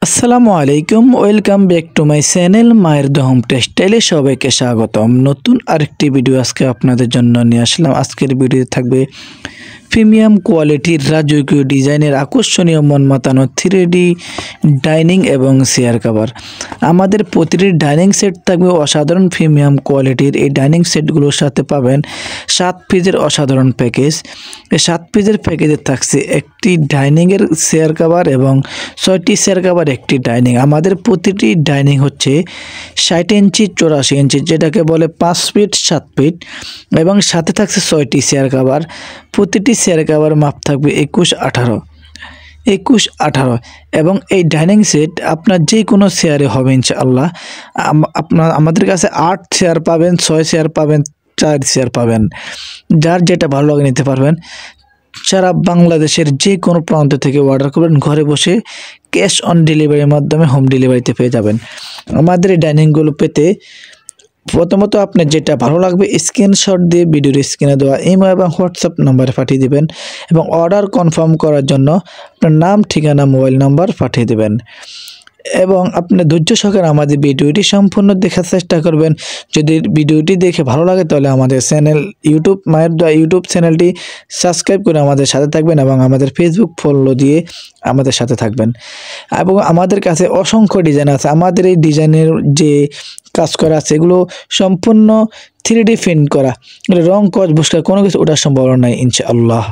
আসসালামু আলাইকুম, welcome back to my channel মায়ের দ্য হোম টেক্সটাইলে সবাইকে স্বাগতম। নতুন আরেকটি ভিডিও আজকে আপনাদের জন্য নিয়ে আসলাম। আজকের ভিডিওতে থাকবে প্রিমিয়াম কোয়ালিটির রাজকীয় ডিজাইনের আকর্ষণীয় মন মাতানো 3D ডাইনিং এবং চেয়ার কভার। আমাদের প্রতিটি ডাইনিং সেট থাকবে অসাধারণ প্রিমিয়াম কোয়ালিটির। এই ডাইনিং সেটগুলোর সাথে পাবেন 7 পিসের অসাধারণ প্যাকেজ। এই 7 পিসের প্যাকেজে থাকছে একটি ডাইনিংয়ের চেয়ার কভার এবং 6টি চেয়ার কভার একটি ডাইনিং। আমাদের প্রতিটি ডাইনিং হচ্ছে 60 ইঞ্চি 84 ইঞ্চি, যেটাকে বলে 5 ফিট 7 ফিট, এবং সাথে থাকছে 6টি চেয়ার কভার। প্রতিটি চেয়ার কভার মাপ থাকবে 21-18 এবং এই ডাইনিং সেট আপনার যে কোনো চেয়ারে হবে ইনশাআল্লাহ। আমাদের কাছে 8 চেয়ার পাবেন, 6 চেয়ার পাবেন, 4 চেয়ার পাবেন, যার যেটা ভালো লাগে নিতে পারবেন। সারা বাংলাদেশের যে কোনো প্রান্ত থেকে অর্ডার করবেন, ঘরে বসে ক্যাশ অন ডেলিভারির মাধ্যমে হোম ডেলিভারিতে পেয়ে যাবেন। আমাদের এই ডাইনিংগুলো পেতে প্রথমত আপনার যেটা ভালো লাগবে স্ক্রিনশট দিয়ে ভিডিওর স্ক্রিনে দেওয়া ইমো এবং হোয়াটসঅ্যাপ নাম্বারে পাঠিয়ে দিবেন এবং অর্ডার কনফার্ম করার জন্য আপনার নাম, ঠিকানা, মোবাইল নাম্বার পাঠিয়ে দেবেন এবং আপনি ধৈর্য সহকারে আমাদের ভিডিওটি সম্পূর্ণ দেখার চেষ্টা করবেন। যদি ভিডিওটি দেখে ভালো লাগে তাহলে আমাদের চ্যানেল মায়ের দ্য ইউটিউব চ্যানেলটি সাবস্ক্রাইব করে আমাদের সাথে থাকবেন এবং আমাদের ফেসবুক ফলো দিয়ে আমাদের সাথে থাকবেন। এবং আমাদের কাছে অসংখ্য ডিজাইন আছে। আমাদের এই ডিজাইনের যে কাজ করা আছে এগুলো সম্পূর্ণ 3D প্রিন্ট করা, রং কস বসলে কোনো কিছু ওঠার সম্ভাবনা নাই ইনশাআল্লাহ।